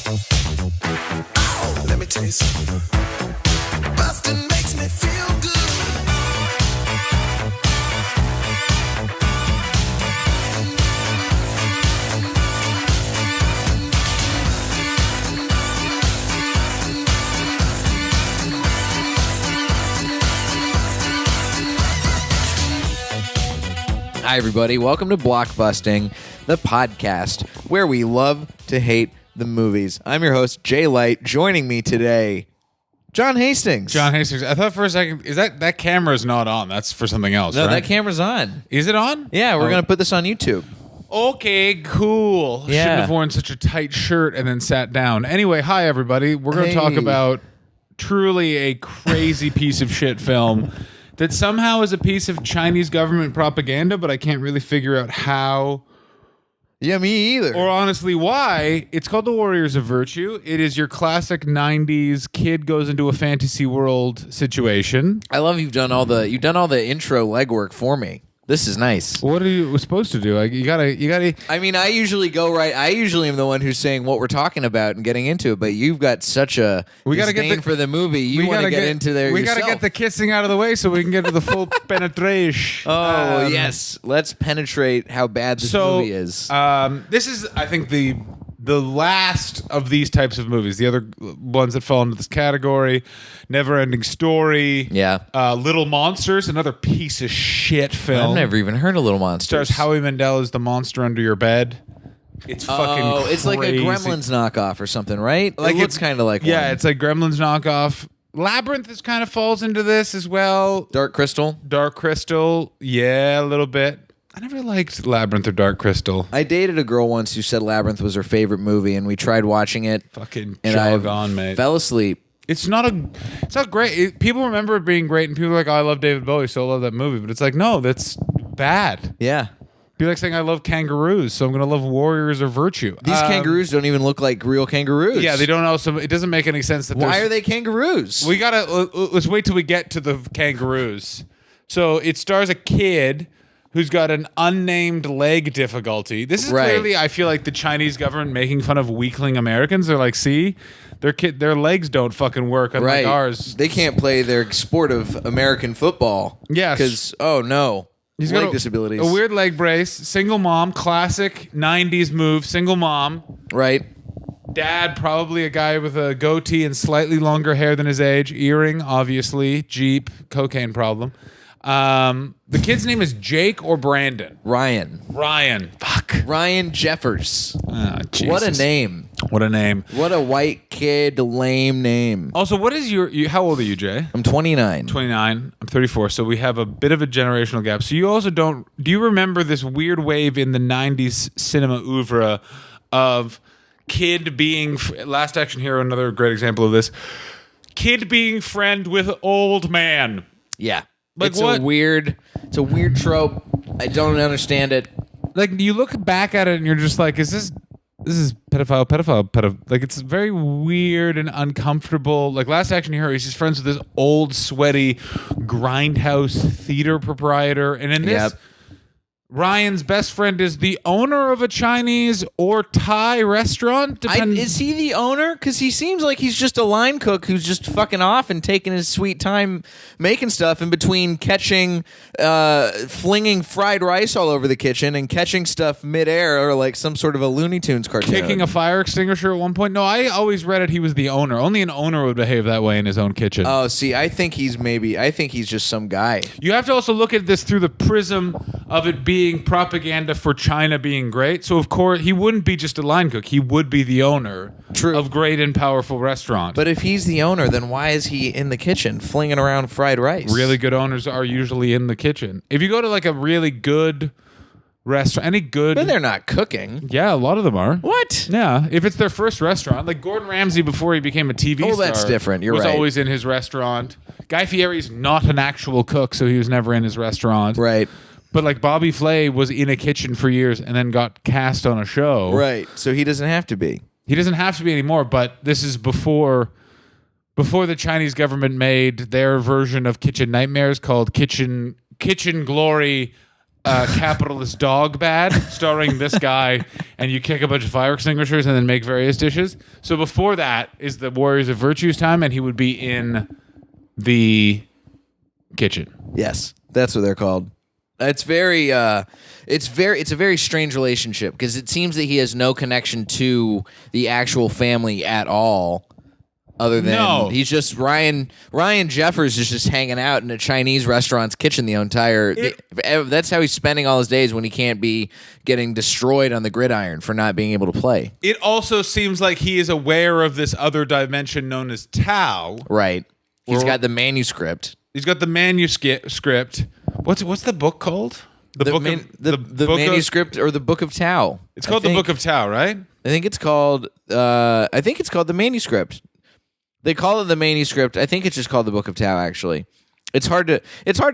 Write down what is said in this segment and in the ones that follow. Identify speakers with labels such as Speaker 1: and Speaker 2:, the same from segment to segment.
Speaker 1: Oh, let me tell you something. Busting makes me feel good.
Speaker 2: Hi, everybody. Welcome to Blockbusting, the podcast where we love to hate the movies. I'm your host, Jay Light. Joining me today, John Hastings.
Speaker 3: John Hastings. I thought for a second, is that camera's not on? That's for something else,
Speaker 2: No,
Speaker 3: right?
Speaker 2: that camera's on.
Speaker 3: Is it on?
Speaker 2: Yeah, we're going to put this on YouTube.
Speaker 3: Okay, cool.
Speaker 2: Yeah.
Speaker 3: Shouldn't have worn such a tight shirt and then sat down. Anyway, hi, everybody. We're going to talk about truly a crazy piece of shit film that somehow is a piece of Chinese government propaganda, but I can't really figure out how
Speaker 2: Yeah, me either.
Speaker 3: or honestly why. It's called The Warriors of Virtue. It is your classic 90s kid goes into a fantasy world situation.
Speaker 2: I love you've done all the intro legwork for me. This is nice.
Speaker 3: What are you supposed to do? Like you gotta.
Speaker 2: I mean, I usually go right. I usually am the one who's saying what we're talking about and getting into it. But you've got such a disdain for the movie. You want to get into there.
Speaker 3: We
Speaker 2: yourself.
Speaker 3: gotta get the kissing out of the way so we can get to the full penetration.
Speaker 2: Oh yes, let's penetrate how bad this movie is.
Speaker 3: This is, I think, the last of these types of movies. The other ones that fall into this category: Never Ending Story.
Speaker 2: Yeah.
Speaker 3: Little Monsters, another piece of shit film.
Speaker 2: I've never even heard of Little Monsters.
Speaker 3: Stars Howie Mandel as the monster under your bed. It's fucking crazy.
Speaker 2: It's like a Gremlins knockoff or something, right?
Speaker 3: Like
Speaker 2: it looks kind of like
Speaker 3: yeah,
Speaker 2: one.
Speaker 3: it's like Gremlins knockoff. Labyrinth is kind of falls into this as well.
Speaker 2: Dark Crystal.
Speaker 3: Dark Crystal, yeah, a little bit. I never liked Labyrinth or Dark Crystal.
Speaker 2: I dated a girl once who said Labyrinth was her favorite movie, and we tried watching it.
Speaker 3: Fucking
Speaker 2: and
Speaker 3: jog
Speaker 2: I
Speaker 3: on, mate.
Speaker 2: fell asleep.
Speaker 3: It's not great. People remember it being great, and people are like, "Oh, I love David Bowie, so I love that movie." But it's like, no, that's bad.
Speaker 2: Yeah.
Speaker 3: Be like saying I love kangaroos, so I'm gonna love Warriors of Virtue.
Speaker 2: These kangaroos don't even look like real kangaroos.
Speaker 3: Yeah, they don't also. It doesn't make any sense that.
Speaker 2: Why are they kangaroos?
Speaker 3: We gotta let's wait till we get to the kangaroos. So it stars a kid who's got an unnamed leg difficulty. This is clearly, I feel like, the Chinese government making fun of weakling Americans. They're like, see, their legs don't fucking work unlike ours.
Speaker 2: They can't play their sport of American football.
Speaker 3: Yes.
Speaker 2: Because, oh no,
Speaker 3: He's
Speaker 2: leg
Speaker 3: got
Speaker 2: disabilities.
Speaker 3: a weird leg brace. Single mom, classic 90s move. Single mom.
Speaker 2: Right.
Speaker 3: Dad, probably a guy with a goatee and slightly longer hair than his age. Earring, obviously. Jeep, cocaine problem. The kid's name is Jake or Brandon?
Speaker 2: Ryan.
Speaker 3: Fuck.
Speaker 2: Ryan Jeffers.
Speaker 3: Oh, Jesus.
Speaker 2: What a name.
Speaker 3: What a name.
Speaker 2: What a white kid, lame name.
Speaker 3: Also, what is how old are you, Jay?
Speaker 2: I'm 29.
Speaker 3: 29. I'm 34. So we have a bit of a generational gap. So you also do you remember this weird wave in the 90s cinema oeuvre of kid being, Last Action Hero, another great example of this, kid being friend with old man.
Speaker 2: Yeah.
Speaker 3: Like
Speaker 2: it's
Speaker 3: what?
Speaker 2: a weird trope. I don't understand it.
Speaker 3: Like, you look back at it and you're just like, is this pedophile. Like, it's very weird and uncomfortable. Like, Last Action Hero, he's just friends with this old, sweaty grindhouse theater proprietor. And in this, Ryan's best friend is the owner of a Chinese or Thai restaurant.
Speaker 2: Is he the owner? Because he seems like he's just a line cook who's just fucking off and taking his sweet time making stuff in between flinging fried rice all over the kitchen and catching stuff midair or like some sort of a Looney Tunes cartoon.
Speaker 3: Kicking a fire extinguisher at one point. No, I always read it. He was the owner. Only an owner would behave that way in his own kitchen.
Speaker 2: Oh, see, I think he's just some guy.
Speaker 3: You have to also look at this through the prism of it being propaganda for China being great. So, of course, he wouldn't be just a line cook. He would be the owner of great and powerful restaurant.
Speaker 2: But if he's the owner, then why is he in the kitchen flinging around fried rice?
Speaker 3: Really good owners are usually in the kitchen. If you go to like a really good restaurant,
Speaker 2: But they're not cooking.
Speaker 3: Yeah, a lot of them are.
Speaker 2: What?
Speaker 3: Yeah, if it's their first restaurant. Like Gordon Ramsay, before he became a TV star.
Speaker 2: Oh, that's different. You're
Speaker 3: was
Speaker 2: right.
Speaker 3: always in his restaurant. Guy Fieri's not an actual cook, so he was never in his restaurant.
Speaker 2: Right.
Speaker 3: But like Bobby Flay was in a kitchen for years and then got cast on a show.
Speaker 2: Right. So he doesn't have to be.
Speaker 3: He doesn't have to be anymore, but this is before the Chinese government made their version of Kitchen Nightmares called Kitchen Glory capitalist dog bad, starring this guy, and you kick a bunch of fire extinguishers and then make various dishes. So before that is the Warriors of Virtue's time, and he would be in the kitchen.
Speaker 2: Yes, that's what they're called. It's a very strange relationship because it seems that he has no connection to the actual family at all. Other than he's just Ryan Jeffers is just hanging out in a Chinese restaurant's kitchen the entire. That's how he's spending all his days when he can't be getting destroyed on the gridiron for not being able to play.
Speaker 3: It also seems like he is aware of this other dimension known as Tao.
Speaker 2: Right. He's got the manuscript.
Speaker 3: He's got the manuscript. What's the book called?
Speaker 2: The manuscript or the Book of Tao.
Speaker 3: It's called the Book of Tao, right?
Speaker 2: I think it's called the manuscript. They call it the manuscript. I think it's just called the Book of Tao, actually. It's hard to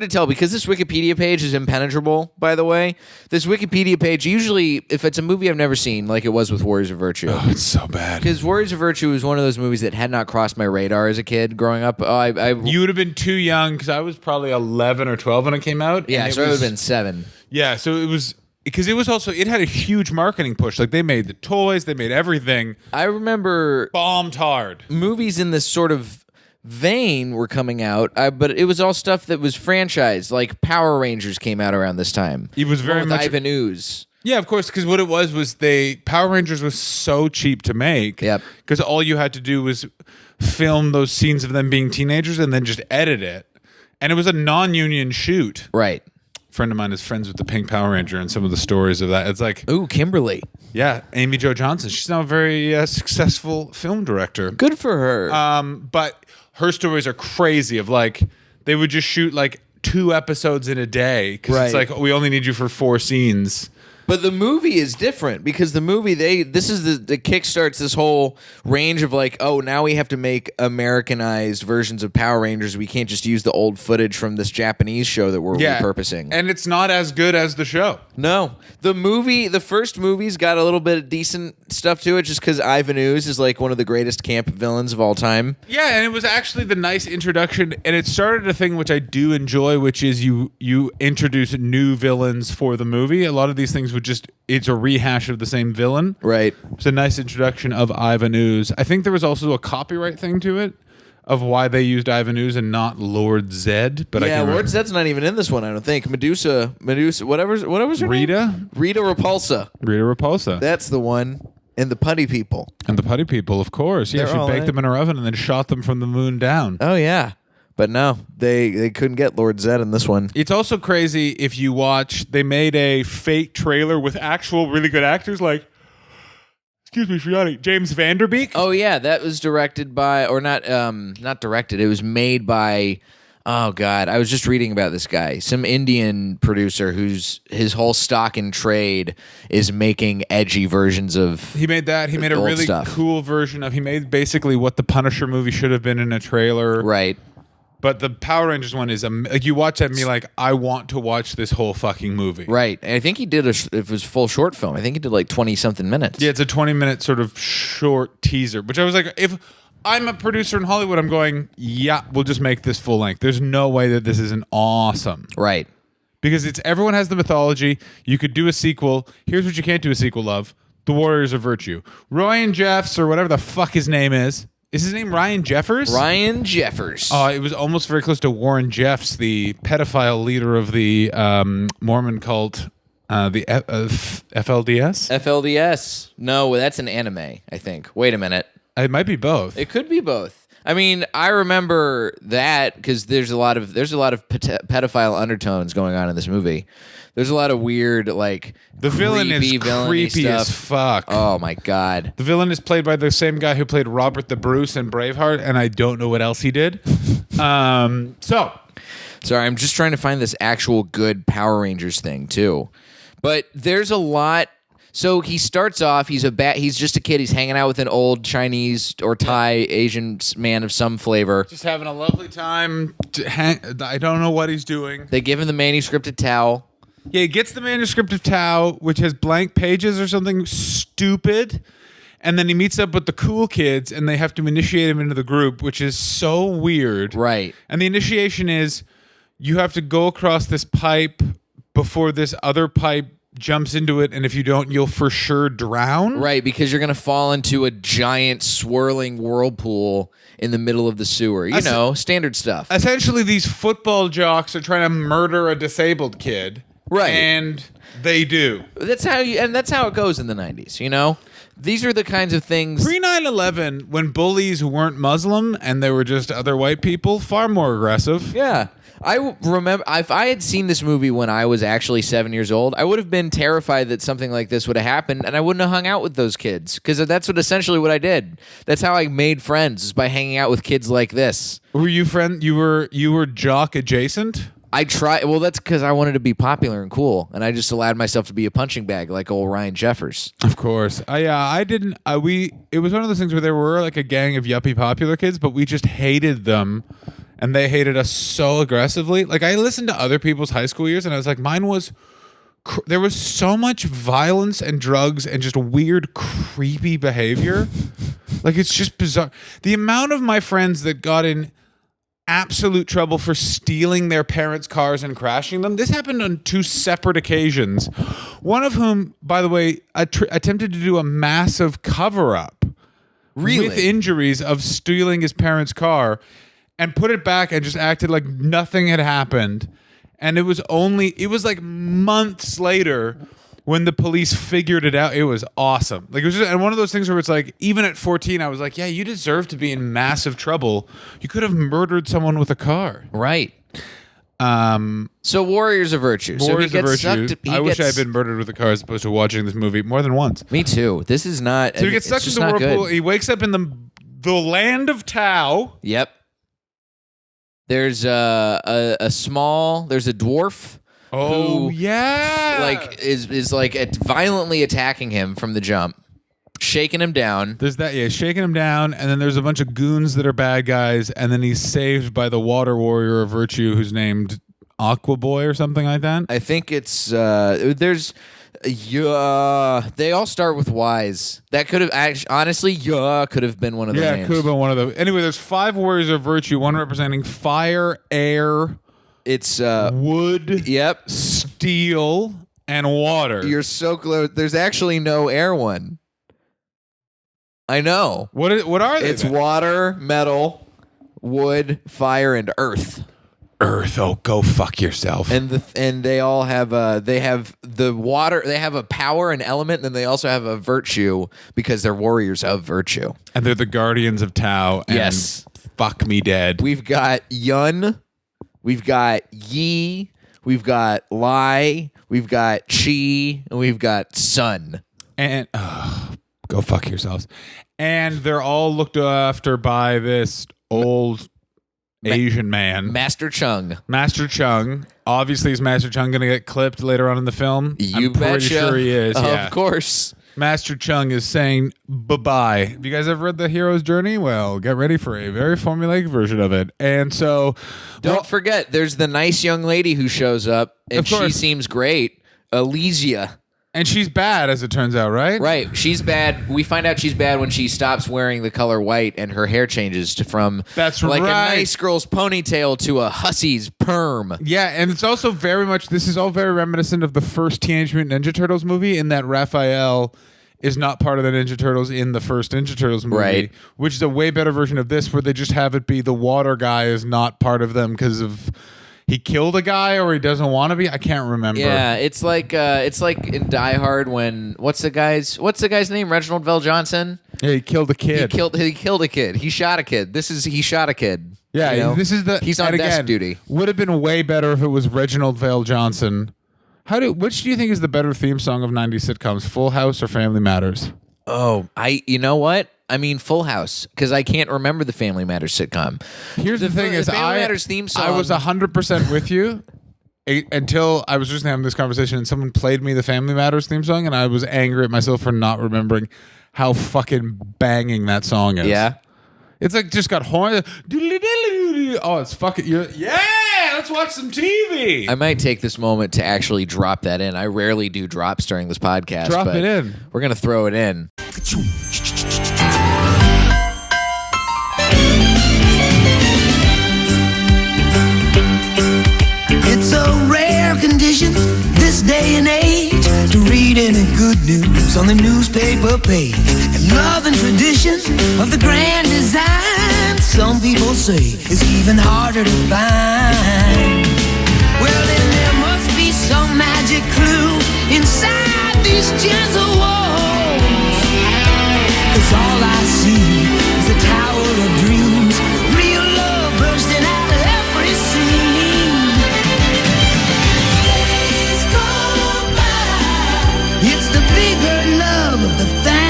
Speaker 2: tell because this Wikipedia page is impenetrable, by the way. This Wikipedia page, usually, if it's a movie I've never seen, like it was with Warriors of Virtue.
Speaker 3: Oh, it's so bad.
Speaker 2: Because Warriors of Virtue was one of those movies that had not crossed my radar as a kid growing up.
Speaker 3: You would have been too young because I was probably 11 or 12 when it came out.
Speaker 2: Yeah, so I would have been 7.
Speaker 3: Yeah, so it was... Because it was also, it had a huge marketing push. Like, they made the toys, they made everything.
Speaker 2: I remember...
Speaker 3: Bombed hard.
Speaker 2: Movies in this sort of vein were coming out, but it was all stuff that was franchised. Like, Power Rangers came out around this time.
Speaker 3: It was very much...
Speaker 2: Ivan Ooze.
Speaker 3: Yeah, of course, because what it was Power Rangers was so cheap to make.
Speaker 2: Yep.
Speaker 3: Because all you had to do was film those scenes of them being teenagers and then just edit it. And it was a non-union shoot.
Speaker 2: Right.
Speaker 3: Friend of mine is friends with the Pink Power Ranger, and some of the stories of that. It's like,
Speaker 2: ooh, Kimberly.
Speaker 3: Yeah, Amy Jo Johnson. She's now a very successful film director.
Speaker 2: Good for her.
Speaker 3: But her stories are crazy. Of like, they would just shoot like 2 episodes in a day because it's like, we only need you for 4 scenes.
Speaker 2: But the movie is different because the movie this is the kickstarts this whole range of like, oh, now we have to make Americanized versions of Power Rangers. We can't just use the old footage from this Japanese show that we're repurposing.
Speaker 3: And it's not as good as the show.
Speaker 2: No. The first movie's got a little bit of decent stuff to it just because Ivan Ooze is like one of the greatest camp villains of all time.
Speaker 3: Yeah, and it was actually the nice introduction, and it started a thing which I do enjoy, which is you introduce new villains for the movie. A lot of these things it's a rehash of the same villain.
Speaker 2: Right.
Speaker 3: It's a nice introduction of Ivan Ooze. I think there was also a copyright thing to it of why they used Ivan Ooze and not Lord Zed. But
Speaker 2: Lord Zed's not even in this one, I don't think. Medusa, whatever was her name? Rita Repulsa.
Speaker 3: Rita Repulsa.
Speaker 2: That's the one. And the Putty People.
Speaker 3: And the Putty People, of course. Yeah, she baked them in her oven and then shot them from the moon down.
Speaker 2: Oh, yeah. But no, they couldn't get Lord Zed in this one.
Speaker 3: It's also crazy if you watch, they made a fake trailer with actual really good actors like, excuse me for yawning, James Vanderbeek.
Speaker 2: Oh yeah, that was directed by, or not directed, it was made by, oh God, I was just reading about this guy, some Indian producer whose his whole stock in trade is making edgy versions of
Speaker 3: He made a really cool version of, he made basically what the Punisher movie should have been in a trailer.
Speaker 2: Right.
Speaker 3: But the Power Rangers one is like you watch that and be like, I want to watch this whole fucking movie.
Speaker 2: Right. And I think he did it was full short film. I think he did like 20-something minutes.
Speaker 3: Yeah, it's a 20-minute sort of short teaser. Which I was like, if I'm a producer in Hollywood, I'm going, yeah, we'll just make this full length. There's no way that this isn't awesome.
Speaker 2: Right.
Speaker 3: Because everyone has the mythology. You could do a sequel. Here's what you can't do a sequel of: The Warriors of Virtue. Ryan Jeffs, or whatever the fuck his name is. Is his name Ryan Jeffers?
Speaker 2: Ryan Jeffers.
Speaker 3: Oh, it was almost very close to Warren Jeffs, the pedophile leader of the Mormon cult, the FLDS?
Speaker 2: FLDS. No, that's an anime, I think. Wait a minute.
Speaker 3: It might be both.
Speaker 2: It could be both. I mean, I remember that because there's a lot of pedophile undertones going on in this movie. There's a lot of weird, like,
Speaker 3: the villain is creepy
Speaker 2: stuff.
Speaker 3: as fuck.
Speaker 2: Oh my God.
Speaker 3: The villain is played by the same guy who played Robert the Bruce in Braveheart, and I don't know what else he did. Sorry,
Speaker 2: I'm just trying to find this actual good Power Rangers thing too. But there's a lot. So he starts off, he's just a kid, he's hanging out with an old Chinese or Thai Asian man of some flavor.
Speaker 3: Just having a lovely time. I don't know what he's doing.
Speaker 2: They give him the manuscript of Tao.
Speaker 3: Yeah, he gets the manuscript of Tao, which has blank pages or something stupid. And then he meets up with the cool kids, and they have to initiate him into the group, which is so weird.
Speaker 2: Right.
Speaker 3: And the initiation is you have to go across this pipe before this other pipe jumps into it, and if you don't, you'll for sure drown.
Speaker 2: Right, because you're going to fall into a giant swirling whirlpool in the middle of the sewer. You know, standard stuff.
Speaker 3: Essentially, these football jocks are trying to murder a disabled kid.
Speaker 2: Right.
Speaker 3: And they do.
Speaker 2: That's how it goes in the 90s, you know? These are the kinds of things.
Speaker 3: Pre 9/11, when bullies weren't Muslim and they were just other white people, far more aggressive.
Speaker 2: Yeah. I remember if I had seen this movie when I was actually 7 years old, I would have been terrified that something like this would have happened, and I wouldn't have hung out with those kids, because that's essentially what I did. That's how I made friends, is by hanging out with kids like this.
Speaker 3: Were you friend? You were jock adjacent?
Speaker 2: I tried. Well, that's because I wanted to be popular and cool, and I just allowed myself to be a punching bag like old Ryan Jeffers.
Speaker 3: Of course. I didn't. It was one of those things where there were like a gang of yuppie popular kids, but we just hated them. And they hated us so aggressively. Like, I listened to other people's high school years, and I was like, mine was... there was so much violence and drugs and just weird, creepy behavior. Like, it's just bizarre. The amount of my friends that got in absolute trouble for stealing their parents' cars and crashing them. This happened on 2 separate occasions. One of whom, by the way, attempted to do a massive cover-up.
Speaker 2: Really?
Speaker 3: With injuries of stealing his parents' car. And put it back and just acted like nothing had happened. And it was like months later when the police figured it out. It was awesome. Like, it was just, and one of those things where it's like, even at 14, I was like, yeah, you deserve to be in massive trouble. You could have murdered someone with a car.
Speaker 2: Right. So Warriors of Virtue.
Speaker 3: Warriors
Speaker 2: so
Speaker 3: of Virtue. I wish I had been murdered with a car as opposed to watching this movie more than once.
Speaker 2: Me too. This is not...
Speaker 3: So he gets stuck in the whirlpool. He wakes up in the land of Tao.
Speaker 2: Yep. There's a dwarf.
Speaker 3: Oh,
Speaker 2: who,
Speaker 3: yeah.
Speaker 2: Like is like violently attacking him from the jump, shaking him down.
Speaker 3: There's that, yeah, shaking him down, and then there's a bunch of goons that are bad guys, and then he's saved by the water warrior of virtue who's named Aqua Boy or something like that.
Speaker 2: I think it's there's. They all start with Y's. That could have honestly, could have been one of the names.
Speaker 3: Yeah, could have been one of them. Anyway, there's 5 warriors of virtue, one representing fire, air,
Speaker 2: it's
Speaker 3: wood,
Speaker 2: yep,
Speaker 3: steel, and water.
Speaker 2: You're so close. There's actually no air one. I know.
Speaker 3: What are they?
Speaker 2: It's water, metal, wood, fire, and earth.
Speaker 3: Earth. Oh, go fuck yourself.
Speaker 2: And they all have they have the water. They have a power and element, and then they also have a virtue because they're warriors of virtue.
Speaker 3: And they're the guardians of Tao. And
Speaker 2: yes.
Speaker 3: Fuck me dead.
Speaker 2: We've got Yun. We've got Yi. We've got Lai. We've got Chi. And we've got Sun.
Speaker 3: And go fuck yourselves. And they're all looked after by this old Asian man.
Speaker 2: Master Chung.
Speaker 3: Master Chung. Obviously, is Master Chung going to get clipped later on in the film?
Speaker 2: I'm
Speaker 3: pretty
Speaker 2: betcha.
Speaker 3: sure he is.
Speaker 2: Of course.
Speaker 3: Master Chung is saying bye-bye. Have you guys ever read The Hero's Journey? Well, get ready for a very formulaic version of it. And so...
Speaker 2: Don't forget, there's the nice young lady who shows up, and she seems great. Elysia.
Speaker 3: And she's bad, as it turns out, right?
Speaker 2: Right. She's bad. We find out she's bad when she stops wearing the color white and her hair changes from
Speaker 3: That's
Speaker 2: like
Speaker 3: right.
Speaker 2: a nice girl's ponytail to a hussy's perm.
Speaker 3: Yeah, and it's also very much, this is all very reminiscent of the first Teenage Mutant Ninja Turtles movie, in that Raphael is not part of the Ninja Turtles in the first Ninja Turtles movie,
Speaker 2: right.
Speaker 3: Which is a way better version of this, where they just have it be the water guy is not part of them because of... he killed a guy or he doesn't want to be. I can't remember.
Speaker 2: Yeah, it's like in Die Hard when what's the guy's name? Reginald Vell Johnson.
Speaker 3: Yeah, he killed a kid.
Speaker 2: He killed a kid. He shot a kid. He shot a kid.
Speaker 3: Yeah,
Speaker 2: you know?
Speaker 3: this is the
Speaker 2: he's on desk duty.
Speaker 3: Would have been way better if it was Reginald Vell Johnson. Which do you think is the better theme song of 90s sitcoms, Full House or Family Matters?
Speaker 2: Oh, you know what? I mean, Full House, because I can't remember the Family Matters sitcom.
Speaker 3: Here's the thing: is
Speaker 2: Family Matters theme song.
Speaker 3: I was 100% with you until I was just having this conversation, and someone played me the Family Matters theme song, and I was angry at myself for not remembering how fucking banging that song is.
Speaker 2: Yeah,
Speaker 3: it's like just got horn. Oh, it's fucking. Yeah, let's watch some TV.
Speaker 2: I might take this moment to actually drop that in. I rarely do drops during this podcast.
Speaker 3: Drop
Speaker 2: but
Speaker 3: it in.
Speaker 2: We're gonna throw it in.
Speaker 1: It's a rare condition day and age to read any good news on the newspaper page. And love and tradition of the grand design, some people say, is even harder to find. Well, then there must be some magic clue inside these gentle walls. 'Cause all I see is a tower of dreams, real love bursting out of every scene. Days go by, it's the bigger love of the family.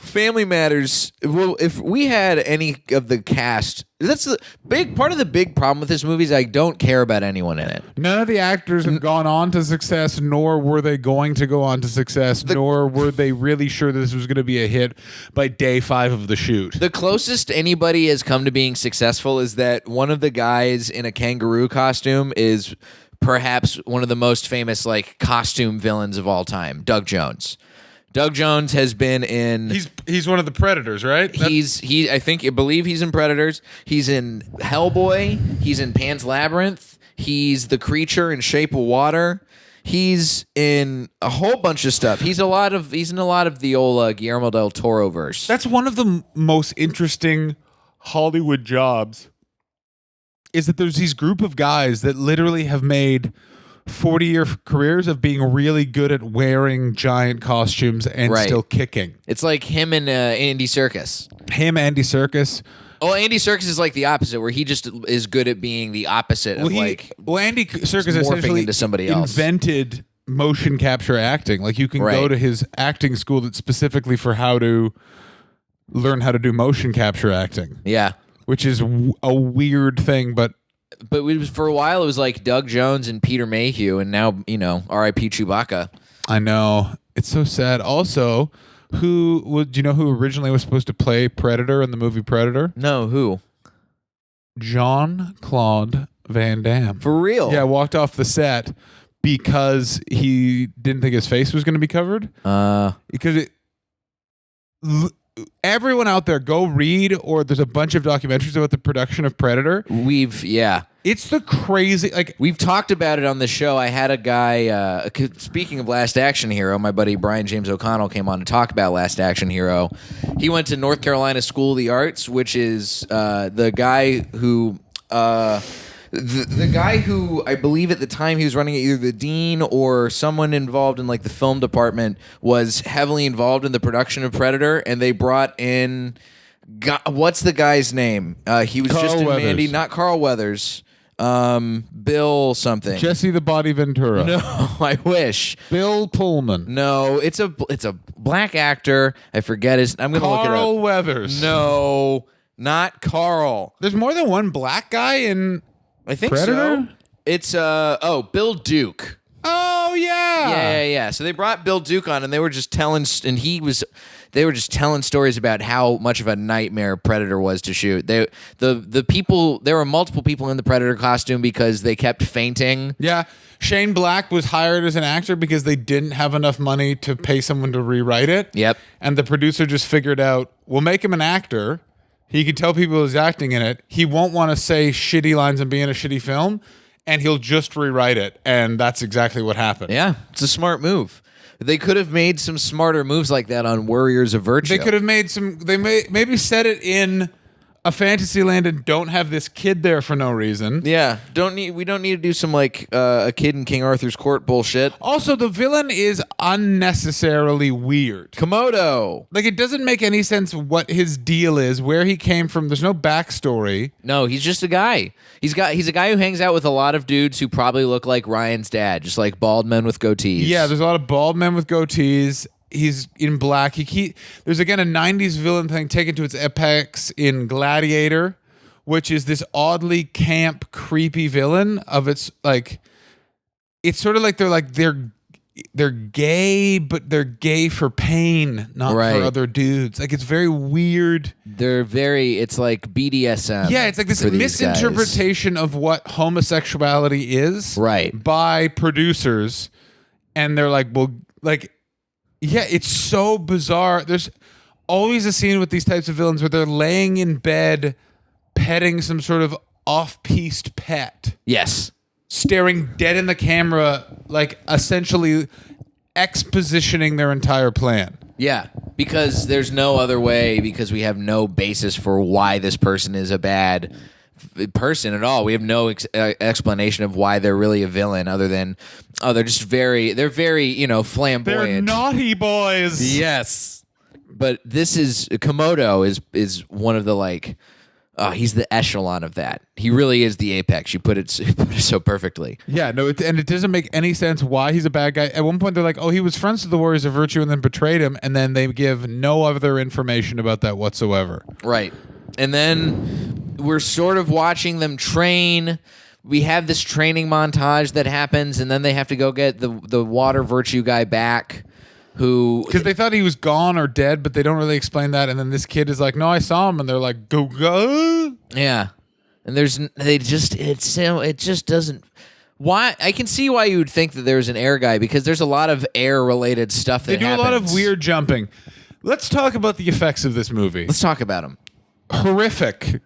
Speaker 2: Family Matters. Well, if we had any of the cast, that's the big part of the big problem with this movie is I don't care about anyone in it.
Speaker 3: None of the actors have gone on to success, nor were they going to go on to success, nor were they really sure that this was going to be a hit by day 5 of the shoot.
Speaker 2: The closest anybody has come to being successful is that one of the guys in a kangaroo costume is perhaps one of the most famous like costume villains of all time, Doug Jones. Doug Jones has been in.
Speaker 3: He's one of the Predators, right?
Speaker 2: I believe he's in Predators. He's in Hellboy. He's in Pan's Labyrinth. He's the creature in Shape of Water. He's in a whole bunch of stuff. He's in a lot of the old Guillermo del Toro verse.
Speaker 3: That's one of the most interesting Hollywood jobs. Is that there's these group of guys that literally have made 40-year careers of being really good at wearing giant costumes and still kicking.
Speaker 2: It's like him and Andy Serkis.
Speaker 3: Andy Serkis.
Speaker 2: Oh, Andy Serkis is like the opposite, where he just is good at being the opposite of
Speaker 3: Andy Serkis
Speaker 2: morphing
Speaker 3: essentially
Speaker 2: into somebody else.
Speaker 3: Invented motion capture acting. Like you can go to his acting school that's specifically for how to learn how to do motion capture acting.
Speaker 2: Yeah.
Speaker 3: Which is a weird thing, but
Speaker 2: it was for a while. It was like Doug Jones and Peter Mayhew, and now R.I.P. Chewbacca.
Speaker 3: I know, it's so sad. Also, do you know who originally was supposed to play Predator in the movie Predator?
Speaker 2: No, who?
Speaker 3: Jean-Claude Van Damme.
Speaker 2: For real?
Speaker 3: Yeah, walked off the set because he didn't think his face was going to be covered. Because everyone out there, go read, or there's a bunch of documentaries about the production of Predator. It's the crazy,
Speaker 2: we've talked about it on the show. I had a guy, speaking of Last Action Hero, my buddy Brian James O'Connell came on to talk about Last Action Hero. He went to North Carolina School of the Arts, which is the guy who... The guy who I believe at the time he was running either the dean or someone involved in like the film department was heavily involved in the production of Predator, and they brought in what's the guy's name? He was
Speaker 3: Carl
Speaker 2: just in
Speaker 3: Weathers.
Speaker 2: Mandy, not Carl Weathers. Bill something.
Speaker 3: Jesse the Body Ventura.
Speaker 2: No, I wish.
Speaker 3: Bill Pullman.
Speaker 2: No, it's a black actor. I forget his. I'm gonna look it up.
Speaker 3: Carl Weathers.
Speaker 2: No, not Carl.
Speaker 3: There's more than one black guy in.
Speaker 2: I think
Speaker 3: Predator?
Speaker 2: so. It's Bill Duke.
Speaker 3: Oh yeah.
Speaker 2: Yeah. So they brought Bill Duke on, and they were just telling, they were just telling stories about how much of a nightmare Predator was to shoot. There were multiple people in the Predator costume because they kept fainting.
Speaker 3: Yeah. Shane Black was hired as an actor because they didn't have enough money to pay someone to rewrite it.
Speaker 2: Yep.
Speaker 3: And the producer just figured out, we'll make him an actor. He could tell people he's acting in it. He won't want to say shitty lines and be in a shitty film, and he'll just rewrite it. And that's exactly what happened.
Speaker 2: Yeah, it's a smart move. They could have made some smarter moves like that on Warriors of Virtue.
Speaker 3: They could have made some. They maybe set it in a fantasy land and don't have this kid there for no reason.
Speaker 2: Yeah, we don't need to do some like a kid in King Arthur's court bullshit.
Speaker 3: Also, the villain is unnecessarily weird.
Speaker 2: Komodo.
Speaker 3: Like, it doesn't make any sense what his deal is, where he came from. There's no backstory.
Speaker 2: No, he's just a guy. He's a guy who hangs out with a lot of dudes who probably look like Ryan's dad, just like bald men with goatees.
Speaker 3: Yeah, there's a lot of bald men with goatees. He's in black. There's again a 90s villain thing taken to its apex in Gladiator, which is this oddly camp, creepy villain of its like. It's sort of like they're gay, but they're gay for pain, not for other dudes. Like, it's very weird.
Speaker 2: It's like BDSM.
Speaker 3: Yeah, it's like this misinterpretation of what homosexuality is, by producers, and they're like, well, like. Yeah, it's so bizarre. There's always a scene with these types of villains where they're laying in bed, petting some sort of off-piste pet,
Speaker 2: Yes.
Speaker 3: staring dead in the camera, like essentially expositioning their entire plan.
Speaker 2: Yeah, because there's no other way, because we have no basis for why this person is a bad person at all. We have no explanation of why they're really a villain other than, they're very, you know, flamboyant.
Speaker 3: They're naughty boys.
Speaker 2: Yes. But this is, Komodo is one of the, like, he's the echelon of that. He really is the apex. You put it so perfectly.
Speaker 3: Yeah, no, and it doesn't make any sense why he's a bad guy. At one point, they're like, "Oh, he was friends with the Warriors of Virtue and then betrayed him," and then they give no other information about that whatsoever.
Speaker 2: Right. And then we're sort of watching them train. We have this training montage that happens, and then they have to go get the water virtue guy back.
Speaker 3: Because they thought he was gone or dead, but they don't really explain that. And then this kid is like, "No, I saw him," and they're like, "Go."
Speaker 2: Yeah, and it just doesn't. Why? I can see why you would think that there's an air guy, because there's a lot of air related stuff that
Speaker 3: they do
Speaker 2: happens.
Speaker 3: a lot of weird jumping. Let's talk about the effects of this movie.
Speaker 2: Let's talk about them.
Speaker 3: Horrific.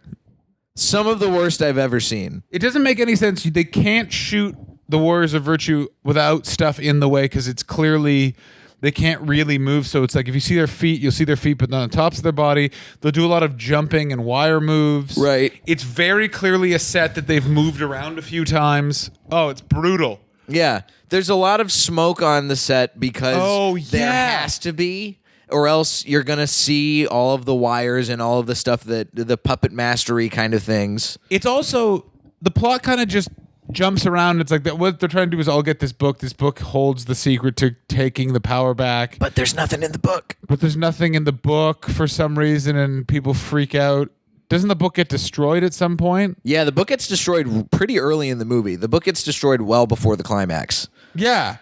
Speaker 2: Some of the worst I've ever seen.
Speaker 3: It doesn't make any sense. They can't shoot the Warriors of Virtue without stuff in the way, because it's clearly. They can't really move, so it's like if you see their feet, you'll see their feet, but not on the tops of their body. They'll do a lot of jumping and wire moves.
Speaker 2: Right.
Speaker 3: It's very clearly a set that they've moved around a few times. Oh, it's brutal.
Speaker 2: Yeah. There's a lot of smoke on the set because there has to be, or else you're going to see all of the wires and all of the stuff that the puppet mastery kind of things.
Speaker 3: It's also, the plot kind of just jumps around. It's like that. What they're trying to do is, I'll get this book. This book holds the secret to taking the power back.
Speaker 2: But there's nothing in the book.
Speaker 3: But there's nothing in the book for some reason, and people freak out. Doesn't the book get destroyed at some point?
Speaker 2: Yeah, the book gets destroyed pretty early in the movie. The book gets destroyed well before the climax.
Speaker 3: Yeah.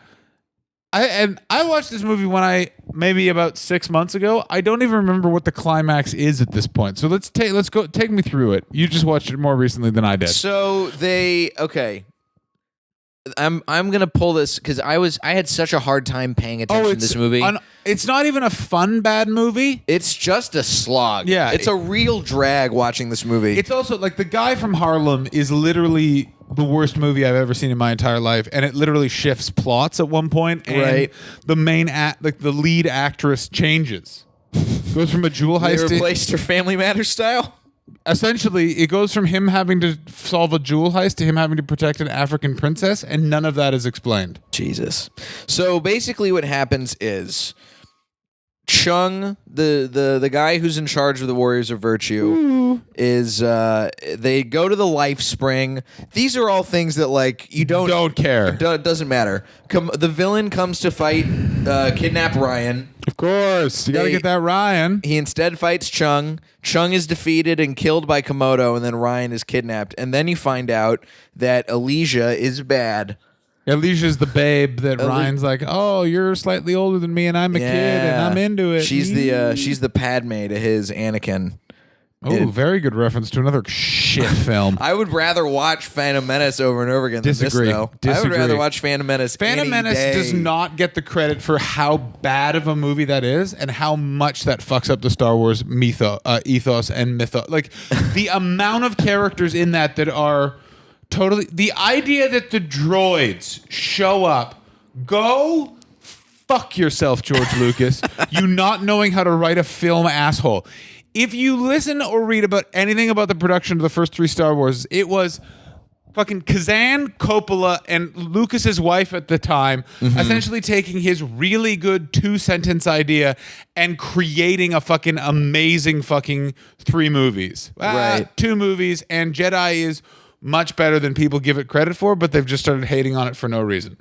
Speaker 3: I watched this movie maybe about 6 months ago. I don't even remember what the climax is at this point. So let's go take me through it. You just watched it more recently than I did.
Speaker 2: So I'm gonna pull this because I had such a hard time paying attention to this movie.
Speaker 3: It's not even a fun bad movie.
Speaker 2: It's just a slog.
Speaker 3: Yeah,
Speaker 2: it's a real drag watching this movie.
Speaker 3: It's also like the guy from Harlem is literally the worst movie I've ever seen in my entire life, and it literally shifts plots at one point. And
Speaker 2: right.
Speaker 3: The main the lead actress changes, goes from a jewel heist.
Speaker 2: They replaced her Family Matters style.
Speaker 3: Essentially, it goes from him having to solve a jewel heist to him having to protect an African princess, and none of that is explained.
Speaker 2: Jesus. So basically what happens is Chung, the guy who's in charge of the Warriors of Virtue, is they go to the life spring. These are all things that like you don't
Speaker 3: care.
Speaker 2: It doesn't matter. The villain comes to fight, kidnap Ryan.
Speaker 3: Of course, you got to get that Ryan.
Speaker 2: He instead fights Chung. Chung is defeated and killed by Komodo, and then Ryan is kidnapped. And then you find out that Elysia is bad.
Speaker 3: Alicia's the babe that Ryan's like, "Oh, you're slightly older than me, and I'm a kid, and I'm into it."
Speaker 2: She's the Padme to his Anakin.
Speaker 3: Oh, very good reference to another shit film.
Speaker 2: I would rather watch Phantom Menace over and over again than this, though. I would rather watch Phantom Menace
Speaker 3: Phantom Menace does not get the credit for how bad of a movie that is and how much that fucks up the Star Wars ethos and mythos. Like, the amount of characters in that are totally... The idea that the droids show up, go fuck yourself, George Lucas. You not knowing how to write a film, asshole. If you listen or read about anything about the production of the first 3 Star Wars, it was fucking Kazan, Coppola, and Lucas's wife at the time essentially taking his really good 2-sentence idea and creating a fucking amazing fucking 3 movies.
Speaker 2: Right.
Speaker 3: 2 movies, and Jedi is much better than people give it credit for, but they've just started hating on it for no reason.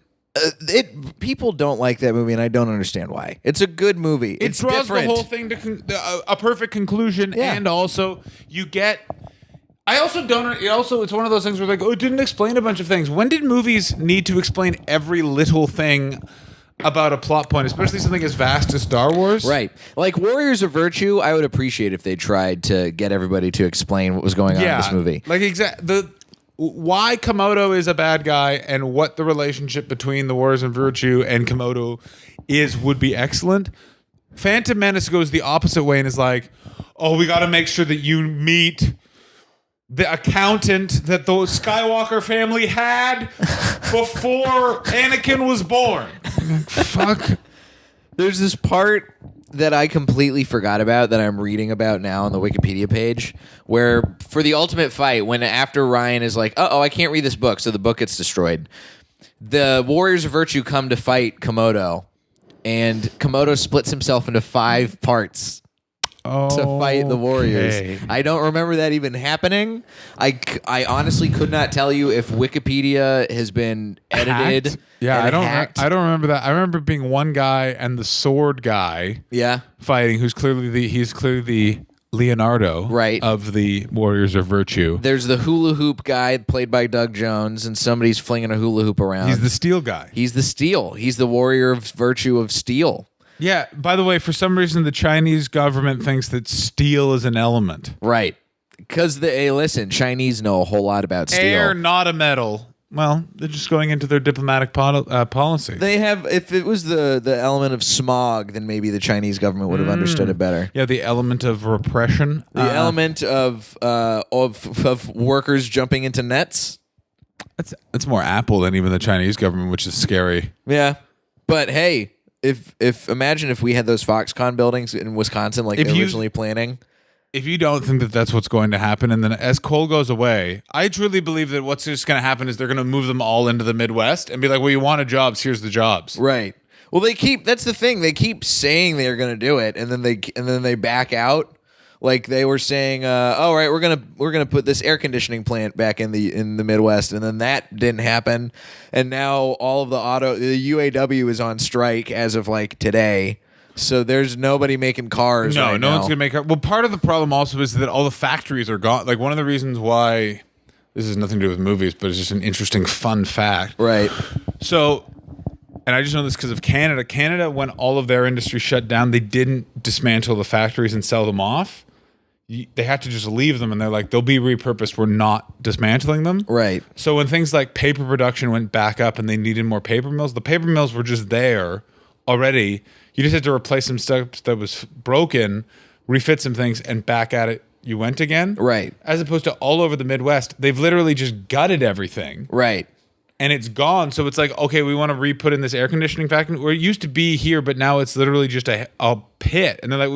Speaker 2: People don't like that movie, and I don't understand why. It's a good movie.
Speaker 3: It draws
Speaker 2: different.
Speaker 3: the whole thing to a perfect conclusion, and also you get. I also don't. It's one of those things where like, oh, it didn't explain a bunch of things. When did movies need to explain every little thing about a plot point, especially something as vast as Star Wars?
Speaker 2: Right. Like Warriors of Virtue, I would appreciate if they tried to get everybody to explain what was going on in this movie.
Speaker 3: Like why Komodo is a bad guy and what the relationship between the Warriors of Virtue and Komodo would be excellent. Phantom Menace goes the opposite way and is like, oh, we got to make sure that you meet the accountant that the Skywalker family had before Anakin was born. Fuck.
Speaker 2: There's this part that I completely forgot about that I'm reading about now on the Wikipedia page, where for the ultimate fight, when after Ryan is like, oh, I can't read this book, so the book gets destroyed, the Warriors of Virtue come to fight Komodo, and Komodo splits himself into 5 parts to fight the Warriors. I don't remember that even happening. I honestly could not tell you if Wikipedia has been edited.
Speaker 3: Hacked? Yeah,
Speaker 2: and
Speaker 3: I don't remember that. I remember being one guy and the sword guy fighting, he's clearly the Leonardo of the Warriors of Virtue.
Speaker 2: There's the hula hoop guy played by Doug Jones, and somebody's flinging a hula hoop around.
Speaker 3: He's the steel guy.
Speaker 2: He's the steel. He's the Warrior of Virtue of steel.
Speaker 3: Yeah, by the way, for some reason, the Chinese government thinks that steel is an element.
Speaker 2: Right. Because, listen, Chinese know a whole lot about steel.
Speaker 3: Air, not a metal. Well, they're just going into their diplomatic policy.
Speaker 2: They have, if it was the element of smog, then maybe the Chinese government would have understood it better.
Speaker 3: Yeah, the element of repression.
Speaker 2: The element of workers jumping into nets.
Speaker 3: That's more Apple than even the Chinese government, which is scary.
Speaker 2: Yeah. But hey, if imagine if we had those Foxconn buildings in Wisconsin like they were originally planning.
Speaker 3: If you don't think that that's what's going to happen, and then as coal goes away, I truly believe that what's just going to happen is they're going to move them all into the Midwest and be like, well, you wanted jobs, here's the jobs.
Speaker 2: Right. Well, that's the thing. They keep saying they're going to do it, and then they back out. Like they were saying, all right, we're gonna put this air conditioning plant back in the Midwest, and then that didn't happen, and now all of the UAW is on strike as of like today. So there's nobody making cars. No
Speaker 3: one's gonna make cars. Well, part of the problem also is that all the factories are gone. Like one of the reasons why this has nothing to do with movies, but it's just an interesting fun fact.
Speaker 2: Right.
Speaker 3: So. And I just know this because of Canada. Canada, when all of their industry shut down, they didn't dismantle the factories and sell them off. They had to just leave them, and they're like, they'll be repurposed. We're not dismantling them.
Speaker 2: Right.
Speaker 3: So when things like paper production went back up and they needed more paper mills, the paper mills were just there already. You just had to replace some stuff that was broken, refit some things, and back at it you went again.
Speaker 2: Right.
Speaker 3: As opposed to all over the Midwest, they've literally just gutted everything.
Speaker 2: Right.
Speaker 3: And it's gone. So it's like, okay, we want to re-put in this air conditioning factory where it used to be here, but now it's literally just a pit. And they're like,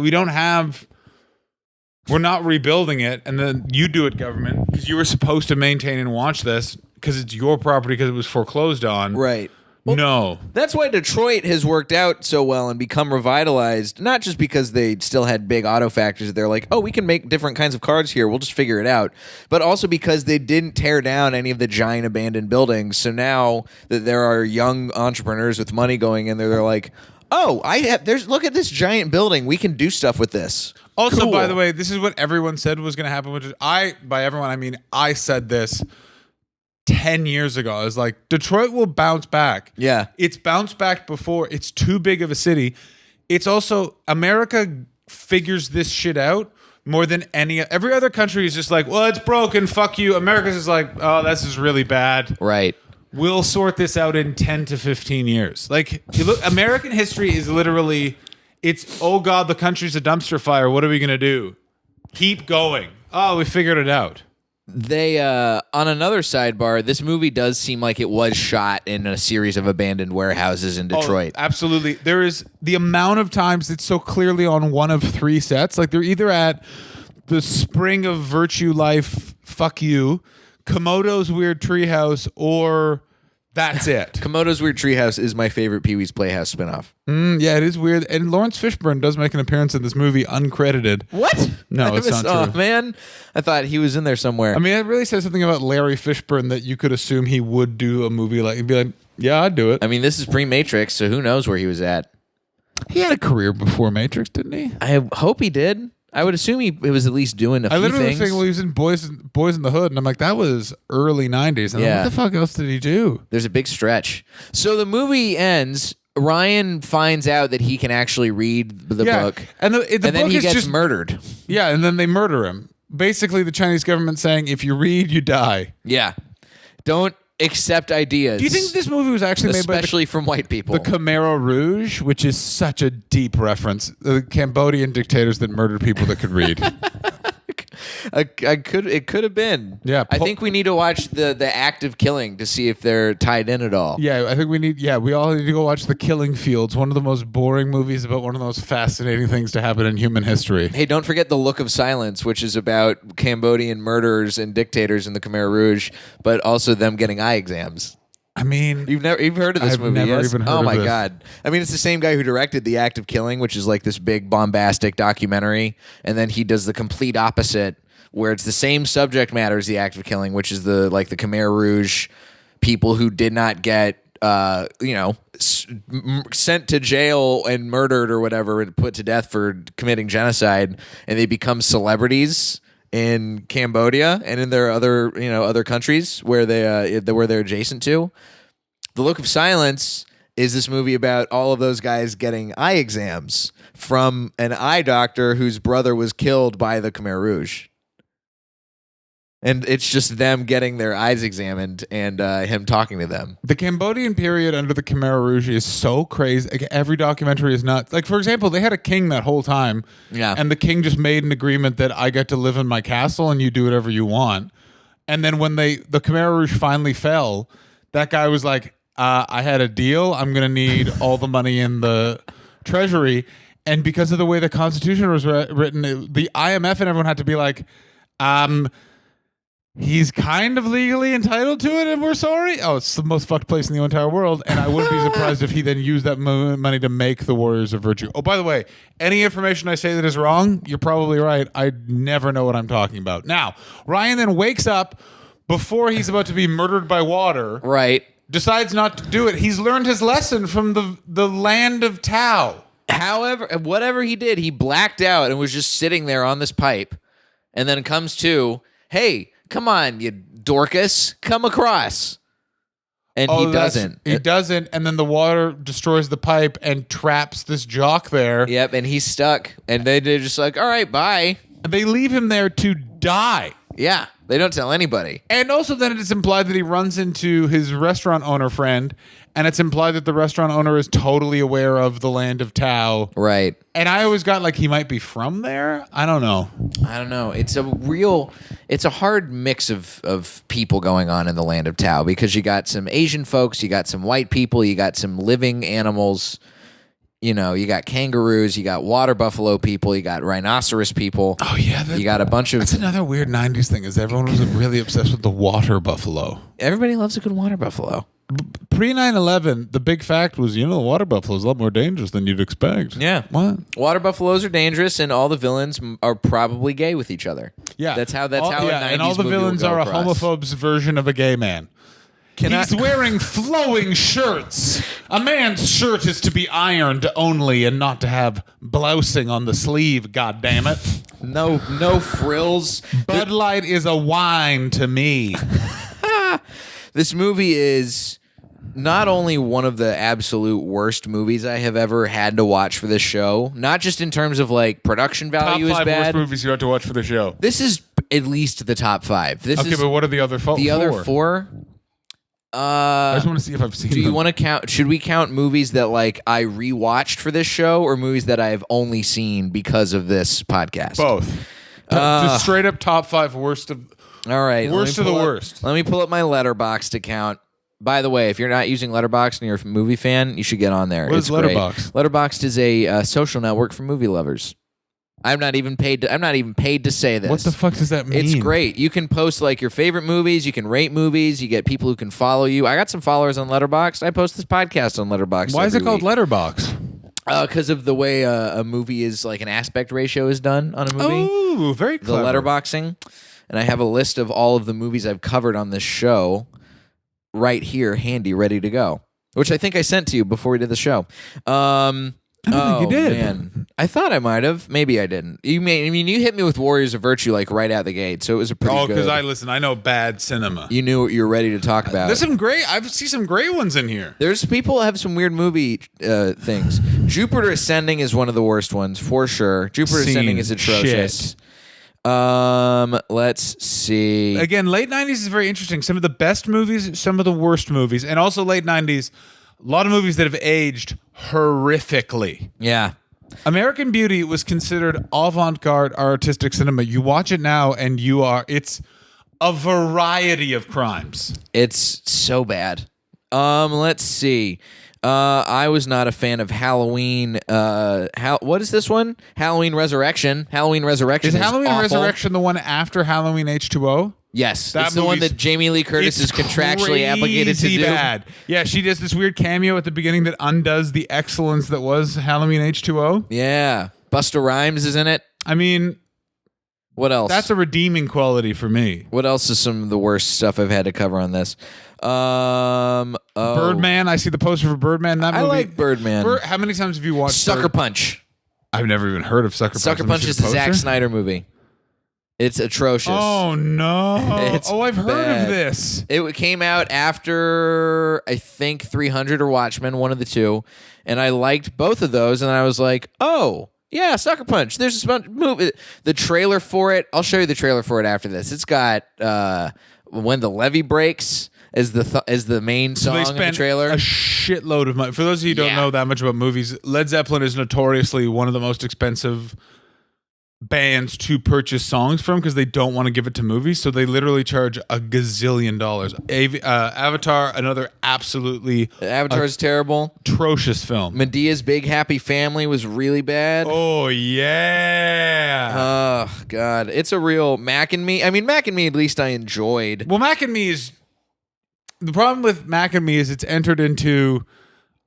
Speaker 3: we're not rebuilding it. And then you do it, government, because you were supposed to maintain and watch this because it's your property because it was foreclosed on.
Speaker 2: Right.
Speaker 3: Well, no.
Speaker 2: That's why Detroit has worked out so well and become revitalized, not just because they still had big auto factories. They're like, oh, we can make different kinds of cars here. We'll just figure it out. But also because they didn't tear down any of the giant abandoned buildings. So now that there are young entrepreneurs with money going in there, they're like, oh, look at this giant building. We can do stuff with this.
Speaker 3: Also,
Speaker 2: cool.
Speaker 3: By the way, this is what everyone said was going to happen, which is by everyone, I mean, I said this 10 years ago. I was like, Detroit will bounce back.
Speaker 2: Yeah.
Speaker 3: It's bounced back before. It's too big of a city. It's also, America figures this shit out more than every other country is just like, well, it's broken. Fuck you. America's just like, oh, this is really bad.
Speaker 2: Right.
Speaker 3: We'll sort this out in 10 to 15 years. Like, you look, American history is literally, it's, oh God, the country's a dumpster fire. What are we going to do? Keep going. Oh, we figured it out.
Speaker 2: They, on another sidebar, this movie does seem like it was shot in a series of abandoned warehouses in Detroit.
Speaker 3: Oh, absolutely. There is the amount of times it's so clearly on one of 3 sets. Like they're either at the Spring of Virtue Life, fuck you, Komodo's Weird Treehouse, or that's it.
Speaker 2: Komodo's Weird Treehouse is my favorite Pee-wee's Playhouse spinoff.
Speaker 3: Yeah, it is weird. And Lawrence Fishburne does make an appearance in this movie uncredited.
Speaker 2: What?
Speaker 3: No, it's not true.
Speaker 2: Oh, man. I thought he was in there somewhere.
Speaker 3: I mean, it really says something about Larry Fishburne that you could assume he would do a movie like, he'd be like, yeah, I'd do it.
Speaker 2: I mean, this is pre-Matrix, so who knows where he was at.
Speaker 3: He had a career before Matrix, didn't he?
Speaker 2: I hope he did. I would assume he was at least doing a few things. I literally was
Speaker 3: saying, well, he was in Boys in the Hood, and I'm like, that was early 90s. And what the fuck else did he do?
Speaker 2: There's a big stretch. So the movie ends. Ryan finds out that he can actually read the book.
Speaker 3: And,
Speaker 2: then he gets murdered.
Speaker 3: Yeah, and then they murder him. Basically, the Chinese government saying, if you read, you die.
Speaker 2: Yeah. Don't accept ideas.
Speaker 3: Do you think this movie was actually made by
Speaker 2: especially from white people?
Speaker 3: the Khmer Rouge, which is such a deep reference? The Cambodian dictators that murdered people that could read.
Speaker 2: It could have been.
Speaker 3: Yeah,
Speaker 2: I think we need to watch the act of killing to see if they're tied in at all.
Speaker 3: Yeah, I think we need. Yeah, we all need to go watch The Killing Fields, one of the most boring movies about one of the most fascinating things to happen in human history.
Speaker 2: Hey, don't forget The Look of Silence, which is about Cambodian murderers and dictators in the Khmer Rouge, but also them getting eye exams.
Speaker 3: I mean,
Speaker 2: You've heard of this
Speaker 3: I've
Speaker 2: movie?
Speaker 3: never
Speaker 2: Yes?
Speaker 3: even heard
Speaker 2: Oh
Speaker 3: of
Speaker 2: my
Speaker 3: this.
Speaker 2: god! I mean, it's the same guy who directed The Act of Killing, which is like this big bombastic documentary, and then he does the complete opposite, where it's the same subject matter as The Act of Killing, which is the Khmer Rouge people who did not get sent to jail and murdered or whatever and put to death for committing genocide, and they become celebrities in Cambodia and in their other countries where they're adjacent to. The Look of Silence is this movie about all of those guys getting eye exams from an eye doctor whose brother was killed by the Khmer Rouge. And it's just them getting their eyes examined and him talking to them.
Speaker 3: the Cambodian period under the Khmer Rouge is so crazy. Like, every documentary is nuts. Like, for example, they had a king that whole time.
Speaker 2: Yeah.
Speaker 3: And the king just made an agreement that I get to live in my castle and you do whatever you want. And then when the Khmer Rouge finally fell, that guy was like, I had a deal. I'm going to need all the money in the treasury. And because of the way the Constitution was written, the IMF and everyone had to be like, he's kind of legally entitled to it, and we're sorry. Oh, it's the most fucked place in the entire world, and I wouldn't be surprised if he then used that money to make the Warriors of Virtue. Oh, by the way, any information I say that is wrong, you're probably right. I never know what I'm talking about. Now, Ryan then wakes up before he's about to be murdered by water.
Speaker 2: Right.
Speaker 3: Decides not to do it. He's learned his lesson from the land of Tao.
Speaker 2: However, whatever he did, he blacked out and was just sitting there on this pipe, and then comes to, hey, come on, you Dorcas, come across. And he doesn't.
Speaker 3: He doesn't, and then the water destroys the pipe and traps this jock there.
Speaker 2: Yep, and he's stuck. And they're just like, all right, bye.
Speaker 3: And they leave him there to die.
Speaker 2: Yeah, they don't tell anybody.
Speaker 3: And also then it's implied that he runs into his restaurant owner friend, and it's implied that the restaurant owner is totally aware of the land of Tao.
Speaker 2: Right.
Speaker 3: And I always got like he might be from there. I don't know.
Speaker 2: It's a hard mix of people going on in the land of Tao, because you got some Asian folks, you got some white people, you got some living animals. You got kangaroos, you got water buffalo people, you got rhinoceros people.
Speaker 3: Oh, yeah.
Speaker 2: You got a bunch of...
Speaker 3: That's another weird 90s thing, is everyone was really obsessed with the water buffalo.
Speaker 2: Everybody loves a good water buffalo.
Speaker 3: Pre 9/11, the big fact was, the water buffalo is a lot more dangerous than you'd expect.
Speaker 2: Yeah.
Speaker 3: What?
Speaker 2: Water buffaloes are dangerous, and all the villains are probably gay with each other.
Speaker 3: Yeah.
Speaker 2: That's how a 90s
Speaker 3: and all the
Speaker 2: movie will
Speaker 3: villains
Speaker 2: go
Speaker 3: are
Speaker 2: across.
Speaker 3: a homophobe's version of a gay man. He's wearing flowing shirts. A man's shirt is to be ironed only and not to have blousing on the sleeve, goddammit.
Speaker 2: No frills.
Speaker 3: Bud Light is a wine to me.
Speaker 2: This movie is not only one of the absolute worst movies I have ever had to watch for this show, not just in terms of like production value
Speaker 3: Top
Speaker 2: is
Speaker 3: 5
Speaker 2: bad.
Speaker 3: worst movies you had to watch for the show.
Speaker 2: This is at least the top 5. This
Speaker 3: Okay,
Speaker 2: is
Speaker 3: but what are the other four?
Speaker 2: the other 4.
Speaker 3: I just want to see if I've seen
Speaker 2: Do you
Speaker 3: them.
Speaker 2: want to count? Should we count movies that like I rewatched for this show, or movies that I've only seen because of this podcast?
Speaker 3: Both. Just straight up top 5 worst of...
Speaker 2: All right,
Speaker 3: Worst of the worst.
Speaker 2: Let me pull up my Letterboxd account. By the way, if you're not using Letterboxd and you're a movie fan, you should get on there.
Speaker 3: What is
Speaker 2: great.
Speaker 3: Letterboxd?
Speaker 2: Letterboxd is a social network for movie lovers. I'm not even paid to say this.
Speaker 3: What the fuck does that mean?
Speaker 2: It's great. You can post like your favorite movies. You can rate movies. You get people who can follow you. I got some followers on Letterboxd. I post this podcast on Letterboxd.
Speaker 3: Why is it called
Speaker 2: week.
Speaker 3: Letterboxd?
Speaker 2: Because of the way a movie is like an aspect ratio is done on a movie.
Speaker 3: Oh, very
Speaker 2: The
Speaker 3: clever.
Speaker 2: letterboxing. And I have a list of all of the movies I've covered on this show right here, handy, ready to go, which I think I sent to you before we did the show.
Speaker 3: I don't think you did.
Speaker 2: Man. I thought I might have. Maybe I didn't. You hit me with Warriors of Virtue like right out the gate, so it was a pretty good.
Speaker 3: because I know bad cinema.
Speaker 2: You knew what you were ready to talk about.
Speaker 3: There's some great. I see some great ones in here.
Speaker 2: There's people that have some weird movie things. Jupiter Ascending is one of the worst ones for sure. Jupiter Ascending is atrocious.
Speaker 3: Shit.
Speaker 2: Let's see.
Speaker 3: Again, late 90s is very interesting. Some of the best movies, some of the worst movies, and also late 90s, a lot of movies that have aged horrifically.
Speaker 2: Yeah.
Speaker 3: American Beauty was considered avant-garde artistic cinema. You watch it now and it's a variety of crimes.
Speaker 2: It's so bad. Let's see. I was not a fan of Halloween. What is this one? Halloween Resurrection. Halloween Resurrection
Speaker 3: Is
Speaker 2: is
Speaker 3: Halloween
Speaker 2: awful.
Speaker 3: Resurrection the one after Halloween H2O?
Speaker 2: Yes,
Speaker 3: That
Speaker 2: it's the one
Speaker 3: movie's-
Speaker 2: that Jamie Lee Curtis is contractually obligated to
Speaker 3: crazy
Speaker 2: do.
Speaker 3: bad. Yeah, she does this weird cameo at the beginning that undoes the excellence that was Halloween H2O.
Speaker 2: Yeah, Busta Rhymes is in it.
Speaker 3: I mean,
Speaker 2: What else?
Speaker 3: that's a redeeming quality for me.
Speaker 2: What else is some of the worst stuff I've had to cover on this?
Speaker 3: Birdman. I see the poster for Birdman. That
Speaker 2: I
Speaker 3: movie.
Speaker 2: like Birdman.
Speaker 3: How many times have you watched
Speaker 2: Sucker Punch.
Speaker 3: I've never even heard of Sucker Punch.
Speaker 2: Sucker
Speaker 3: Let me
Speaker 2: Punch
Speaker 3: see
Speaker 2: is
Speaker 3: the
Speaker 2: a Zack
Speaker 3: poster.
Speaker 2: Snyder movie. It's atrocious.
Speaker 3: Oh no!
Speaker 2: It's
Speaker 3: I've heard
Speaker 2: bad.
Speaker 3: of this.
Speaker 2: It came out after, I think, 300 or Watchmen, one of the two, and I liked both of those, and I was like, oh, yeah, Sucker Punch. There's this movie. The trailer for it, I'll show you the trailer for it after this. It's got When the Levee Breaks as the main song
Speaker 3: They
Speaker 2: in the
Speaker 3: spent
Speaker 2: trailer.
Speaker 3: a shitload of money. For those of you who don't
Speaker 2: Yeah.
Speaker 3: know that much about movies, Led Zeppelin is notoriously one of the most expensive bands to purchase songs from because they don't want to give it to movies, so they literally charge a gazillion dollars. Avatar, another absolutely
Speaker 2: Avatar's terrible.
Speaker 3: atrocious film.
Speaker 2: Medea's Big Happy Family was really bad.
Speaker 3: Oh yeah.
Speaker 2: Oh, God. It's a real Mac and Me. I mean, Mac and Me, at least I enjoyed.
Speaker 3: Well, Mac and Me is the problem with Mac and Me is it's entered into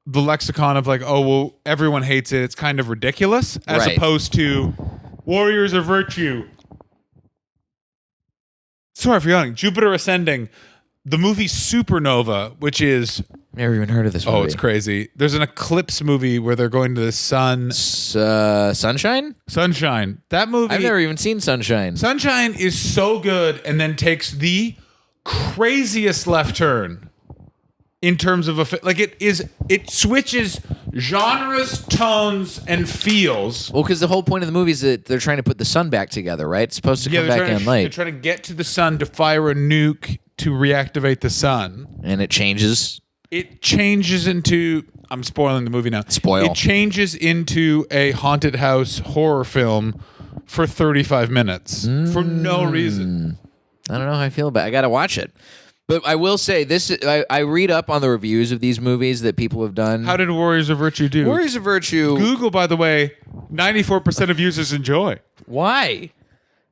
Speaker 3: the lexicon of like, oh well, everyone hates it. It's kind of ridiculous, as
Speaker 2: Right.
Speaker 3: opposed to Warriors of Virtue. Sorry for yawning. Jupiter Ascending, the movie Supernova, which is
Speaker 2: Never even heard of this movie.
Speaker 3: it's crazy. There's an eclipse movie where they're going to the sun.
Speaker 2: Sunshine?
Speaker 3: Sunshine. That movie.
Speaker 2: I've never even seen Sunshine.
Speaker 3: Sunshine is so good and then takes the craziest left turn in terms of it switches genres, tones, and feels.
Speaker 2: Well, because the whole point of the movie is that they're trying to put the sun back together, right? It's supposed to come back in
Speaker 3: They're
Speaker 2: light.
Speaker 3: trying to get to the sun to fire a nuke to reactivate the sun.
Speaker 2: And it changes.
Speaker 3: It changes into I'm spoiling the movie now.
Speaker 2: Spoil.
Speaker 3: It changes into a haunted house horror film for 35 minutes for no reason.
Speaker 2: I don't know how I feel about it. I got to watch it. But I will say this: I read up on the reviews of these movies that people have done.
Speaker 3: How did Warriors of Virtue do?
Speaker 2: Warriors of Virtue?
Speaker 3: Google, by the way, 94% of users enjoy.
Speaker 2: Why?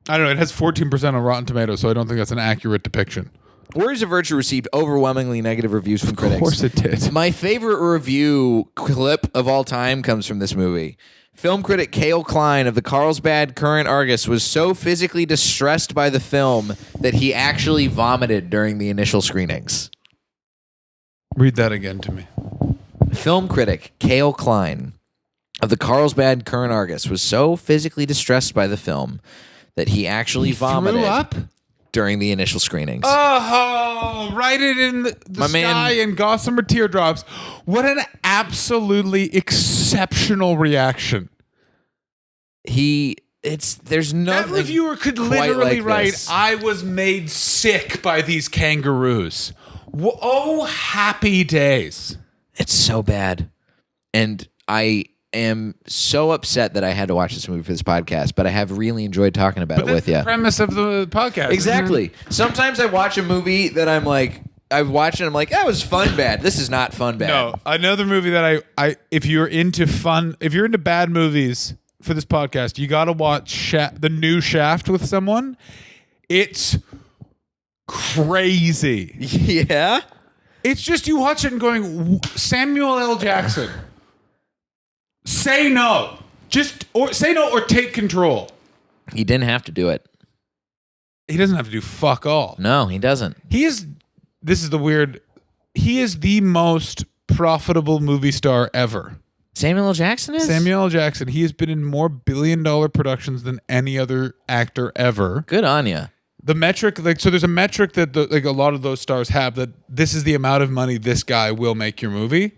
Speaker 3: I don't know. It has 14% on Rotten Tomatoes, so I don't think that's an accurate depiction.
Speaker 2: Warriors of Virtue received overwhelmingly negative reviews from critics.
Speaker 3: Of course it did.
Speaker 2: My favorite review clip of all time comes from this movie. Film critic Cale Klein of the Carlsbad Current Argus was so physically distressed by the film that he actually vomited during the initial screenings.
Speaker 3: Read that again to me.
Speaker 2: Film critic Cale Klein of the Carlsbad Current Argus was so physically distressed by the film that he actually vomited
Speaker 3: Threw up?
Speaker 2: during the initial screenings.
Speaker 3: Oh, write it in the
Speaker 2: My
Speaker 3: sky
Speaker 2: man-
Speaker 3: and gossamer teardrops. What an absolutely exceptional reaction.
Speaker 2: There's
Speaker 3: That
Speaker 2: nothing.
Speaker 3: reviewer could
Speaker 2: quite
Speaker 3: literally
Speaker 2: like
Speaker 3: write,
Speaker 2: this.
Speaker 3: I was made sick by these kangaroos. Oh, happy days.
Speaker 2: It's so bad. And I am so upset that I had to watch this movie for this podcast, but I have really enjoyed talking about it
Speaker 3: That's
Speaker 2: with
Speaker 3: the
Speaker 2: you.
Speaker 3: premise of the podcast.
Speaker 2: Exactly. Sometimes I watch a movie that I'm like, I've watched it and I'm like, that was fun bad. This is not fun bad.
Speaker 3: No, another movie that I if you're into bad movies for this podcast, you got to watch the new Shaft with someone. It's crazy.
Speaker 2: Yeah?
Speaker 3: It's just you watch it and going, Samuel L. Jackson, say no. Say no or take control.
Speaker 2: He didn't have to do it.
Speaker 3: He doesn't have to do fuck all.
Speaker 2: No, he doesn't.
Speaker 3: He is the most profitable movie star ever.
Speaker 2: Samuel L. Jackson is?
Speaker 3: Samuel L. Jackson, he has been in more billion-dollar productions than any other actor ever.
Speaker 2: Good on you.
Speaker 3: The metric, so there's a metric that a lot of those stars have that this is the amount of money this guy will make your movie.